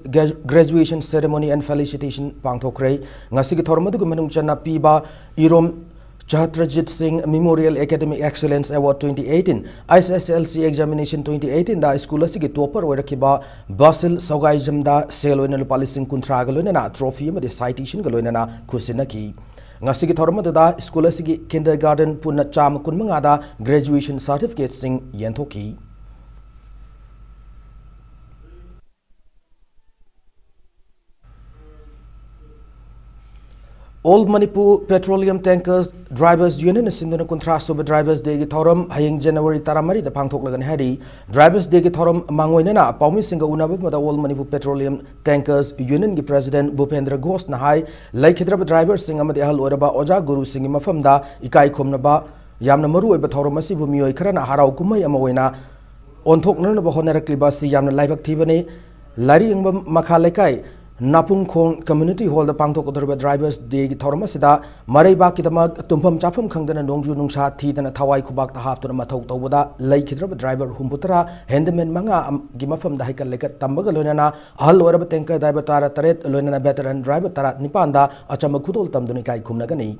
Graduation Ceremony and Felicitation Pangthokre Ngasigi Thormadu Manung Chana Piba Irom Chahatrajit Singh Memorial Academic Excellence Award 2018 ISSLC Examination 2018 da school asigi topper werakiba Basil Saugaijam da Seloina Lupalising Kuntragaloina trophy amadi citation galoina Kusinaki Ngasigi Thormadu da school asigi kindergarten punna cham kunmangada graduation certificate sing Yenthoki. Old Manipur Petroleum Tankers Drivers Union Sinduna Contrast over Drivers Day Thorum Haying January Taramari the Pangtok Lagan Harry Drivers Day Thorum Mangoinana Paumi Singa Unabuk the Old Manipur Petroleum Tankers Union President Bhupendra Ghosh Nahai Like Hyderabad Drivers Singama de Hal Oraba Oja Guru Singima Famda Ikai Kumnaba Yamna Maru Thoramasi Bumio Karana Harau Kumay Amawena on Tokner Honarakli Basi Yamna Live Activity Lari Makalekai Napung Khong Community Hall the Pangtok Odorba Drivers Day Thormasida, Mareba Kidamag, Tumpam Chapam Kangana Nongju Nungsha Tea than a Tawai Kubak the half to the Matok Toboda, Lake Hyderabad Driver Humputra, Hendeman Manga, Gimafam the Hika Lake Tambagalona, All Oraba Tanker Dibatara Taret, Lona Veteran Driver Tarat Nipanda, Achamakudol Tamdunikai Kumnagani.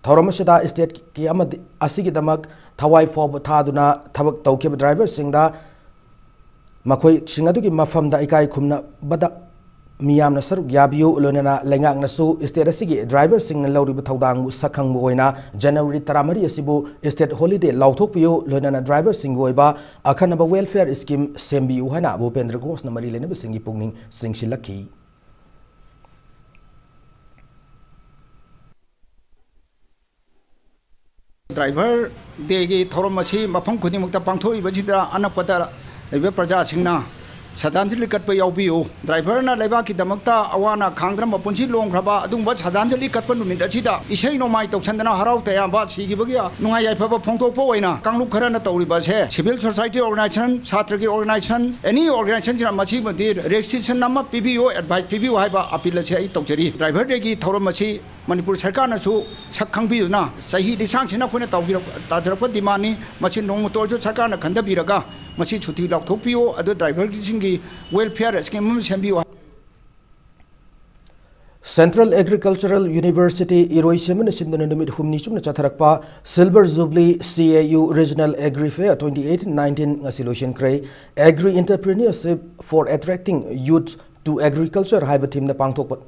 Thormasida Estate Kiamad Asigidamag, Tawai Fob Taduna, Tabak Tokib Driver Singda Makoi Singaduki Mafam the Ikai Kumna Bada. Miyam Nasar Yabio Lonana Lengang Nasu Estate Sigi Driver Sing Lodi Bataudang Sakang Moina January Taramari Sibu Estate Holiday Lautopio Lonana Driver Singoiba Akanaba Welfare Scheme Sembi Uhana Bhupendra Ghosh Namari Lenaba Singi Pungning Sing Shilaki. Driver Degi Thoromasi Mapong Kudimukta Pangtoi Vajida Anapata Praja Singna Sadanjali Katpa Yaubio, driver na Levaki Damakta, Awana, Kangram, Punchi Long Raba, Dumba Sadanjali Katpan Mindachida, Ishay no Mai Toksandana Harauta, Sigibagia, Nungaya Papa Ponto Poena, Kanglu Karana Tauribas, Civil Society Organization, Satraki Organization, any organization Machima did, Restriction Nama PBO, advice PBO Haiba, Apilachai Tokjeri, driver Degi, Toromasi, Manipur Sarkana Su, Sakangbi na, Sahi, the Sanchina Kuna Tadrapa Dimani, Machin Nomotor Sakana Kandabiraga. Machi Chuti Topio, other driver Singi, welfare scheme Sambio. Central Agricultural University Eroishaman Sindhanumid Humnishum Chatarakpa, Silver Jubilee CAU Regional Agri Fair 2018-19 Solution Cray, Agri Entrepreneurship for Attracting Youth to Agriculture Hibatim the Pangtok.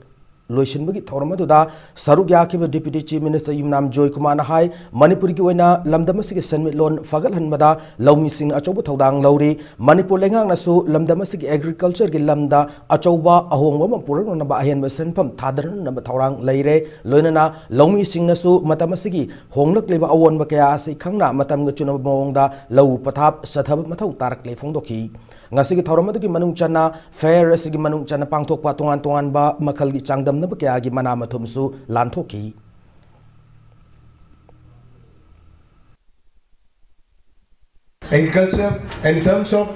Loishin Bagi Thormaduda, Sarugyaki Deputy Chief Minister Yumnam Joy Kumana Hai, Manipur Guena, Lamdamasik Senmit Lon, Fagal Hanmada, Laumi Sing Achoba Todang Lauri, Manipur Lengang Nasu, Lamdamasik Agriculture Gilamda, Achoba, Ahongwa Puran Nabahan Senpam, Tadran, Nabatorang, Leire, Lunana, Laumi Sing Nasu, Matamasigi, Honglak Leva Awan Bakayasi, Kanga, Matam Gachuna Bonda, Lau Patap, Satab Matau Tarak Lefondoki. Ngasigi Thormadu Manung Chana, Fair Sigi Manung Chana Pangtok Patuan Tuan Ba, Makalgi Changdam Nabakagi Manamatumsu, Lantoki. Agriculture in terms of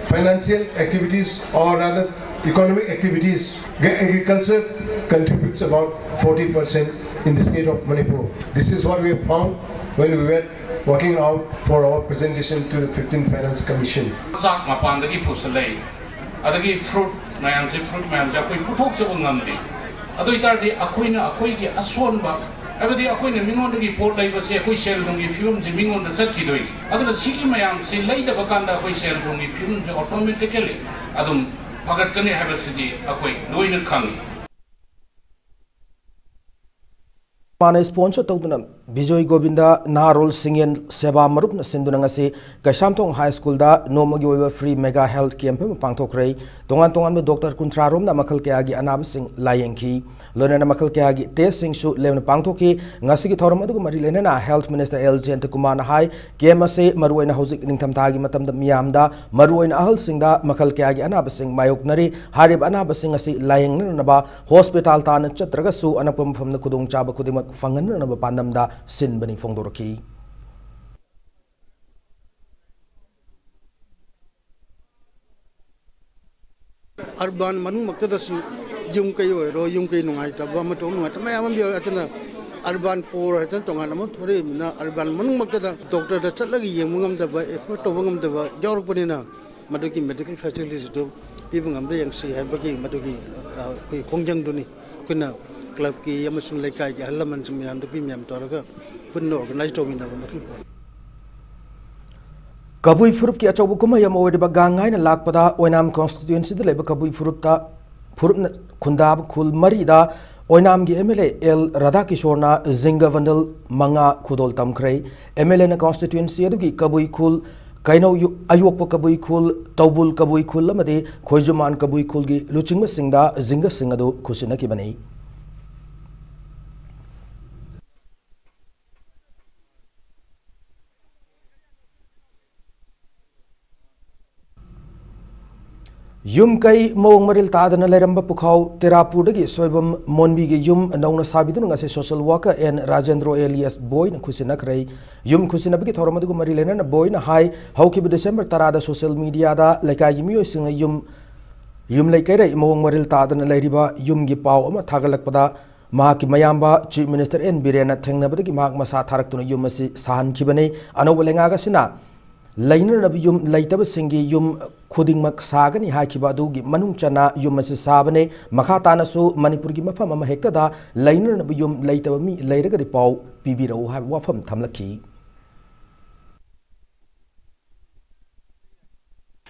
financial activities or rather economic activities, agriculture contributes about 40% in the state of Manipur. This is what we have found when we were working out for our presentation to the 15th Finance Commission. Fruit, ma'am, Jacoy, Putok Nandi. Adoitardi, Aquina, Aquigi, Aswanba, Abadi Aquina, Mingon the report like was a Quishel from the fumes, Mingon the Sakidoi. Other Siki Mayam, say later Bakanda, Quishel from the fumes automatically. Adum Pagatkane have a city, Aquay, Luina Kangi. Mana sponsor Tottenham. Bijoy Govinda Narol Singyen Seba Marup na Sindunangasi Kaisamtong High School da Nomagi free mega health camp pangtokre tongan me Dr. Kuntrarom na makal kayagi anabsing layengki lona na makal kayagi testing su levna pangtoki ngasi ki thoram adu mari lena na health minister LJ Antakumana hai kemase maruina hozik ningtham tagi matam da miyamda maruina ahal singda makal kayagi anabsing mayok nari harib anabsing asi layeng na ba hospital ta na chatraga su anapam famna kudung chaba kudimak fangan na ba pandamda sin bani fongdoraki Urban manung makta su yung kayo ro yung kayo nungai ta ba matong nungai ta may amam biya atana urban poor atan tonga namon thore na urban manung makta da doctor da chatlagi yeng mungam da ba effort to mungam da ba jorok pani na maduki medical facilities do pibungam da yang si ha ba ki maduki koi kongjang do ni kuna club ki yamasung lekai ki halaman sum yam da pim yam to ra punno organize to min da matul Kabui Furup ki achabu kuma yam owedi ba gangai na lakpada Oinam constituency de leba Kabui Furup ta Furup Kundab Kul Marida Oinam gi MLA L Radhakishorna Zinga Vandal Manga Kudol Tamkrei MLA na constituency adu gi Kabui Kul Kaino Ayokpa Kabui Kul Taubul Kabui Kul lamade Khoijuman Kabui Kul gi Luchingma Singda Zinga Singadu Kusina ki bani Yum kai mong maril tadana leramba pukhau terapudagi soibam monbi ge yum nauna sabidun ngase social worker and Rajendro Elias boy na khusina krai yum khusina bigi thoramadu marilena na boy na hai hauki December tarada social media da lekai mi osinga yum lekai rai mong maril tadana leriba yum gi pau ama thagalakpada mahaki mayamba chief minister N Birena thengnabadagi mahak masa tharaktuna yum asi sahan kibane anobelenga ga sina Lainer na yum laitaba singi yum khudingmak sagani hakiba adugi manung chana yum asi sabane makhatana su Manipur gi mafam ama hekta da lainer na yum laitaba mi lairaga di pau pibirau ha wafam thamlaki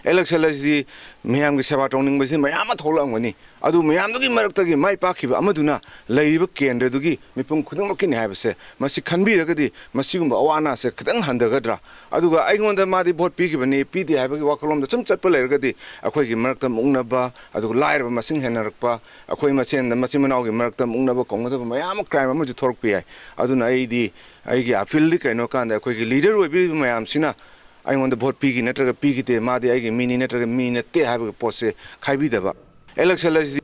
election lasi meyam gi seba tongning basi mayam tholang wani adu mayam dugi marakta gi mai pakhiba amaduna lairiba kendra dugi mipum khudung makini habase masi khanbi ragadi masi gumba awana se khadang handagadra aduga aigonda madi vote pikibani pidi habagi wakalom da chum chatpa lairagadi akhoi gi marakta mungnaba aduga lairba masing henarakpa akhoi masen da masi manau gi marakta mungnaba kongoda mayam crime ama ju thork pi ai aduna aidi aigi appeal di kaino kanda akhoi gi leader obi mayam sina I want the vote pigi netra pigi te madi agi mini netra mini te have pose khaibi daba election is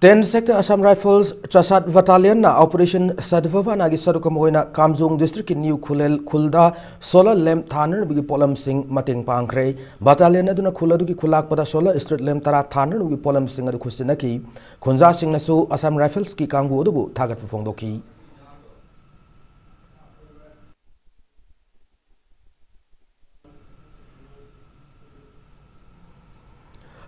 10 sector Assam Rifles Chasat Battalion na Operation Sadvava nagi sarukamoina Kamjong district in New Khulda solar lamp thaner bigi polam sing mating pangkre battalion aduna khuladu ki khulak pada solar street lamp tara thaner bigi polam sing adu khusina ki khunja sing nasu Assam Rifles ki kangbu odubu thagat phongdoki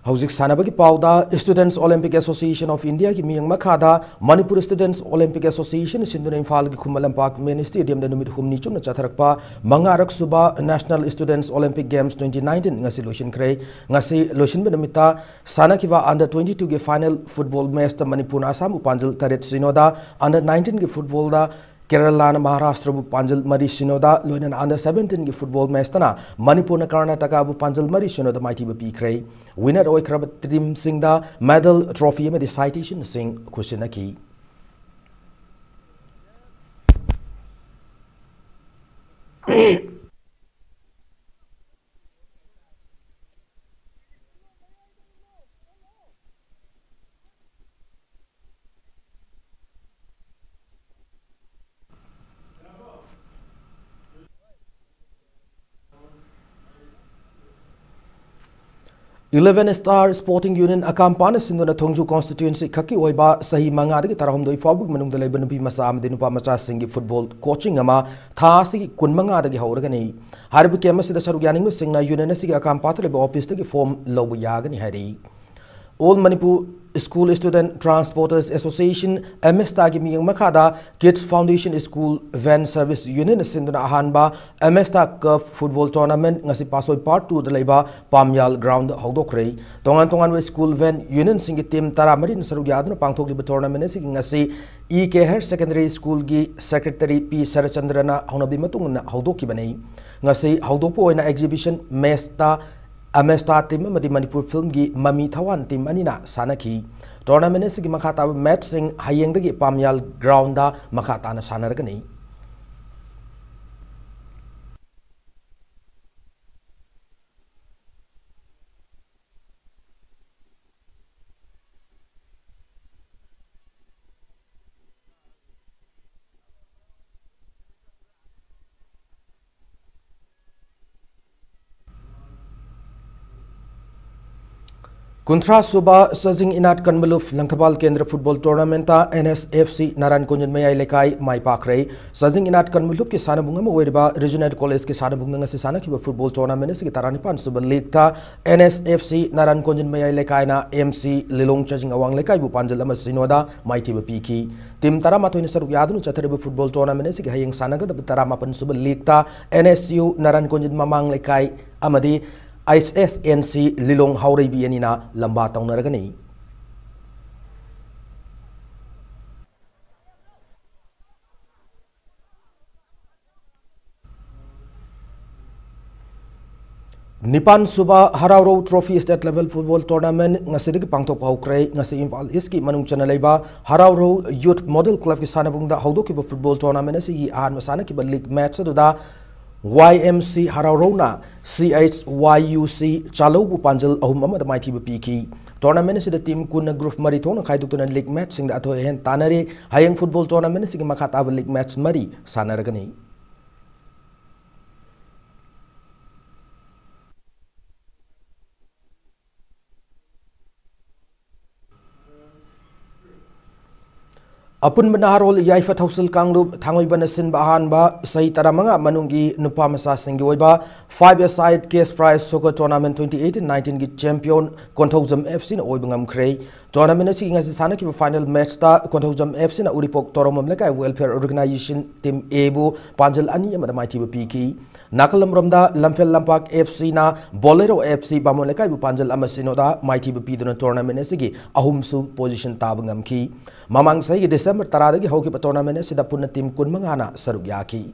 Hauzik Sanabagi Pauda, Students Olympic Association of India, Miyang Makada, Manipur Students Olympic Association, Sinduna Infal Kumalam Park Main Stadium, the Numit Humni Chum Chatarakpa, Mangarak Suba, National Students Olympic Games 2019, Ngasi Lushin Kray, Ngasi Lushin Benamita, Sanakiva under 22 final football match, Manipur Assam, Upanjal Taret Sinoda, under 19 football da. Kerala na Maharashtra bu Panjal Mari Sinoda loina under 17 gi football match tana Manipur na Karnataka bu Panjal Mari Sinoda mighty bu pikrai winner oi krab team singda medal trophy me citation sing kusina ki Eleven Star Sporting Union Akampana Sinduna Thongju constituency Kaki Oiba Sahi Mangadi Tarahumdoi Fabuk Manung the Lebanon Masam Dinupa Macha Singi football coaching ama Thasi Kunmangadi Hauragani Harbi Kemas the Saruganing Singna Unanasi Akampata office to form Lobu Yagani Hari Old Manipur School Student Transporters Association MSTA gi miyang makada Kids Foundation School Van Service Union sinduna ahanba MSTA Cup Football Tournament ngasi pasoi part 2 da leiba Pamyal Ground hawdokre tongan we School Van Union singi team taramari sarug yaduna pangthok liba tournament sigi ngasi EK Higher Secondary School gi Secretary P Sarachandrana haunabi matungna hawdoki banei ngasi hawdokpo oina exhibition Amesta team amadi Manipur film gi Mami Thawan team anina sanaki tournament sigi makhata match sing hayengdagi Pamyal ground da makhata na sanargani Kuntra Suba Sajing Inat Kanmaluf Langthabal Kendra Football Tournament NSFC Naran Kunjan Mayai Lekai Mai Pakre Sajing Inat Kanmaluf ki Sanabunga Weriba Regional College ki Sanabunga Sisana ki Football Tournament ki Taranipan Suba League ta NSFC Naran Kunjan Mayai Lekai na MC Lilong Chajing Awang Lekai bu Panjalama Sinoda Mai Tiba Piki Tim Tarama to Saruk Yadun Chataribu Football Tournament ki Hayang Sanaga the Taramapan Suba League ta NSU Naran Kunjan Mamang Lekai Amadi ISSNC Lilong Haurai Bianina Lamba Taunaragani. Nipan Suba Hararo Trophy State Level Football Tournament ngasidig pangtok paukray ngasi Impal East manung chanalaiba Hararo Youth Model Club ki sanabungda hawdoki football tournament si ahan masana ki league match da YMC Hararona CHYUC Chalobu Panjal Ahumama the Mighty Piki. Tournament is the team Kuna Group Maritona Kaidukun league match sing the Atohen Tanare, Hayang football tournament is Makata league match Mari, Sanaragani. Apun Benarol Yaifa Tausil Kanglup, Tangoy Banasin Bahanba, Sai Taramanga, Manungi, Nupamasa Singoiba, 5-a-side case prize soccer tournament 2018-19 champion, Kontozam FC, Oibangam Cray. Tournament sing as the Sanaki final match star, Kontozam FC, Uripok Toromam Leka Welfare Organization, Team Ebu, Panjal Ani, and the Mighty Piki. Nakalam Ramda, Lamfel Lampak FC na, Bolero FC, Bamoleka, Panjal Amasinoda, Mighty Pidon tournament Sigi, Ahumsu position Tabangam Ki. Mamang say December Taradagi Hockey tournament Sidapuna team Kunmangana Sarugyaki.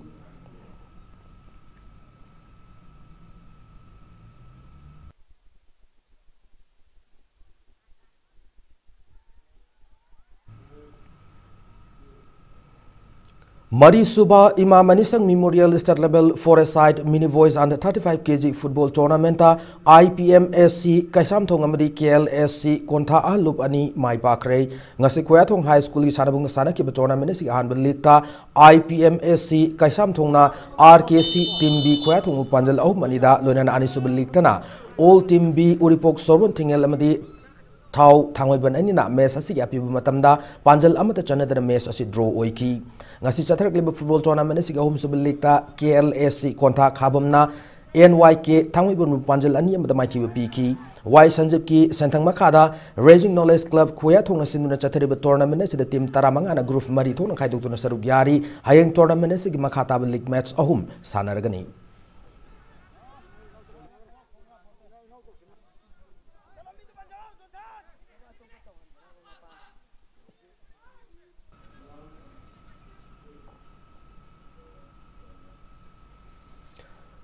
Mari Suba Ima Manisang Memorial State Level Forest-side Mini Voice Under 35 kg Football Tournament IPMSC Kaisam Thong Amadi KLSC Konta Alup Ani Mai Pakre Ngasi Kuyathong High School ki Sanabung Sana ki tournament si Ahan League ta IPMSC Kaisam Thong na RKC Team B Kuyathong Panjal Ahum Manida Lonana Ani Sub League tana All Team B Uripok Sorbon Tingel Amadi Tau Tangoiban Anina Mess Asi Api Matamda Panjal Amata Chana the Mess Asi draw Oiki Ngasi Chathar Club Football Tournament si Ahum Sub League ta KLSC Konta Khabamna NYK Tangoiban Panjal Ani Amata Maiki Piki Y Sanjib ki Sentang Makada Raising Knowledge Club Kuyathong Sinuna Chathariba Tournament si the team Taramanga group Marithon Kaiduk Saruk Yari Hayang Tournament si Makata League match Ahum Sanaragani.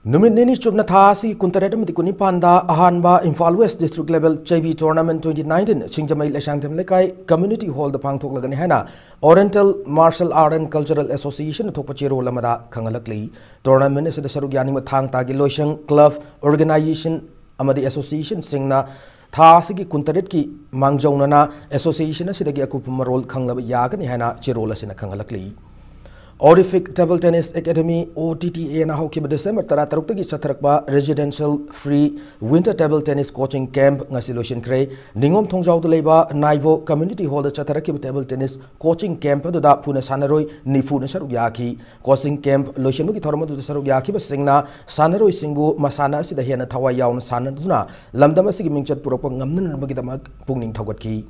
Numit Nini Chubna Thasi Kuntaretam Dikuni Panda Ahanba Imphal West District Level JV Tournament 2019 Singjamai Lashangtam Lekai Community Hall the Pangthok Laganihana Oriental Martial Art and Cultural Association Tokpachiro Lamada Kangalakli Tournament is the Sarugyani Mathang Tagi Loshang Club Organization Amadi Association Singna Thasi Kuntaret ki Mangjaunana Association Sidagi Akupumarol Kanglab Yaganihana Chirola Sina Kangalakli Orific Table Tennis Academy OTTA na hoki ba December tara taruk tagi satrakba residential free winter table tennis coaching camp ngasiloshin kray ningom thongjaw de leba Naivo Community Hall da chataraki table tennis coaching camp da puna sanaroi nifu na saruk yaki coaching camp loshinu ki thorma du saruk yaki ba singna sanaroi singbu masana sida hena thawai yawn sanaduna lamdama sigi mingchat purok ngamnan bagi damak pungning thawgat ki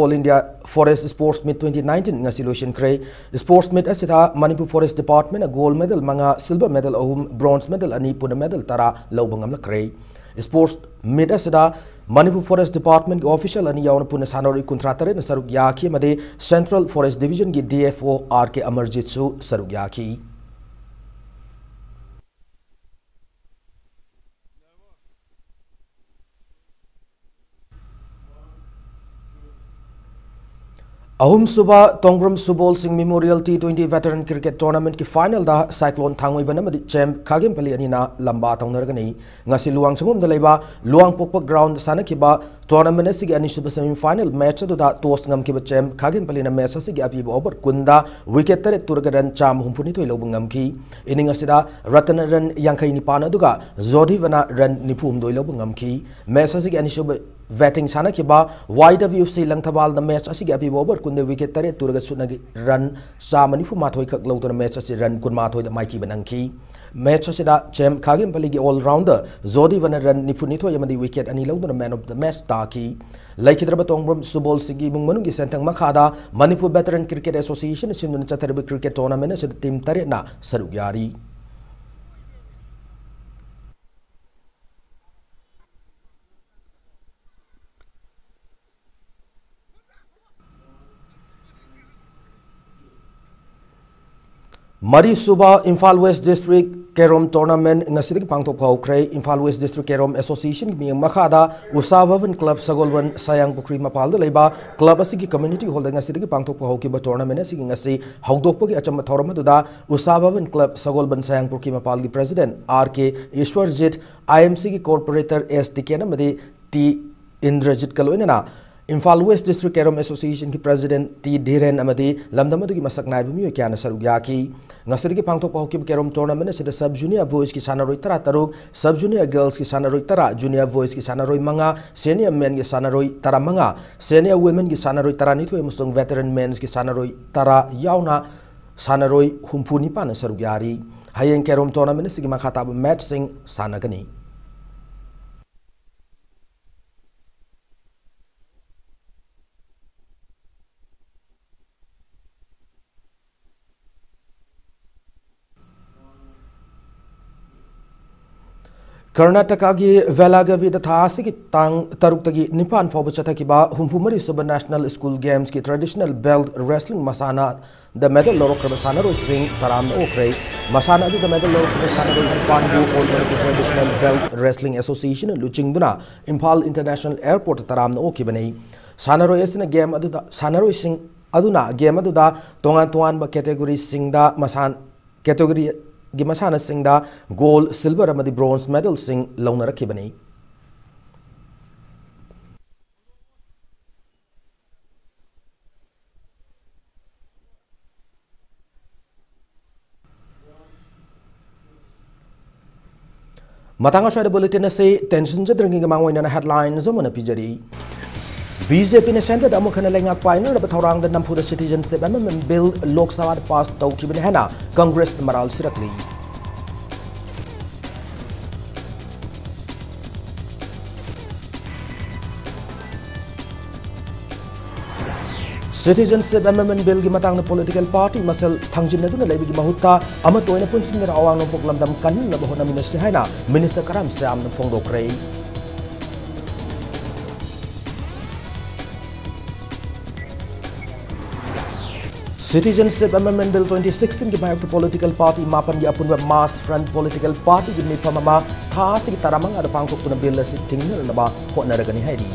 All India Forest Sports Meet 2019 ngasi lotion kray. Sports Meet asita Manipur Forest Department a gold medal manga silver medal bronze medal ani puna medal tara lawbangam la kray. Sports Meet asita Manipur Forest Department official ani yauna puna sanori kontratare na saruk yaki made Central Forest Division ki DFO RK Amarjit su saruk yaki. Ahum Suba Tongbram Subol Singh Memorial T20 Veteran Cricket Tournament ki final da Cyclone Thangoi banamadi champ Kagem Pali anina lamba taunaragani ngasi luang chungum da leiba luang pokpak ground sana kiba tournament asigi ani suba semi final match da toss ngam kiba champ Kagem Pali na match asigi api over kunda wicket tare turgaran cham humpuni toi lobungam ki inning asida Ratan run yankai nipana duga Zodi vana run nipum doi lobungam ki match asigi ani suba Vetting sana kiba wide view si lang tabal the match asigi api over kunde wicket tare turga sunagi run samani fu mathoi khak lo to match asi run kun mathoi da maiki banangki match asida champ Kagem Pali gi all rounder Zodi vana run nifuni thoi yamadi wicket ani lo to man of the match ta ki laikhidraba tongbram subol sigi mung manung gi sentang makhada Manipur Veteran Cricket Association simun chatharbi cricket tournament asida team tare na saruk yari Mari Suba Imphal West District Kerom Tournament ngasidik pangtok paukray Imphal West District Kerom Association miyang makada Usawavan Club Sagolwan Sayang Pukri Mapal leba club asigi community hall ngasidik pangtok paukiba tournament asigi ngasi haudokpagi acham thoramatuda Usawavan Club Sagolwan Sayang Pukri Mapal gi president RK Ishwarjit IMC gi corporator STK namadi T Indrajit kaloinana Imphal West District Kerom Association ki President T Dhiren amadi lamdamadu ki masak naibu miyo kya na saruk yaki ngasiri ki pangtok pahukib Kerom tournament sida sub junior boys ki sanaroi tara taruk sub junior girls ki sanaroi tara junior boys ki sanaroi manga senior men ki sanaroi tara manga senior women ki sanaroi tara nitu emusung veteran men ki sanaroi tara yauna sanaroi humpuni pa na saruk yari hayeng Kerom tournament sigi makata match sing sanagani Karnataka gi Velagavi the Thasiki Tang Tarukagi Nipan Fobachatakiba Humpumari Suba National School Games ki traditional belt wrestling masana the medal lorok masana ro swing taram okray masana the medal lorok masana ro Panbu Old Traditional Belt Wrestling Association Luchingduna Imphal International Airport taram okibani sanaro esina game aduda sanaro sing aduna game aduda tongan ba category singda masan category Gimasana sing da gold, silver, and bronze medal sing Lona Rakibani. Matanga Shada Bulletin say tensions are drinking among one headlines on a pijari. BJP ne center da mukana lenga final da thorang da Nampuda Citizenship Amendment Bill Lok Sabha pass tau kibin hena Congress maral sirakli Citizenship Amendment Bill gi matang na political party masal thangjin na dun laibi gi mahutta ama toina punsin ra awang no poklam dam kan na bahona minister haina minister karam sam na phongdok rei Citizenship Amendment Bill 2016 ki mayok political party mapan gi apun mass front political party gi nipamama khas gi taramang ada pangkok tuna bill sitting na ba hona ragani haidi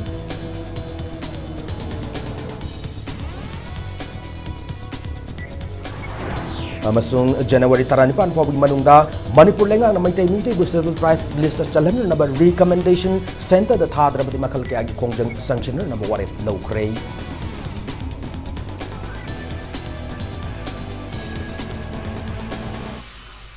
amasung January taranipan fawagi manungda Manipur lenga na maitay mitay scheduled tribe list chalan na ba recommendation center da thadra bati makal ke agi kongjang sanction na ba warif low kray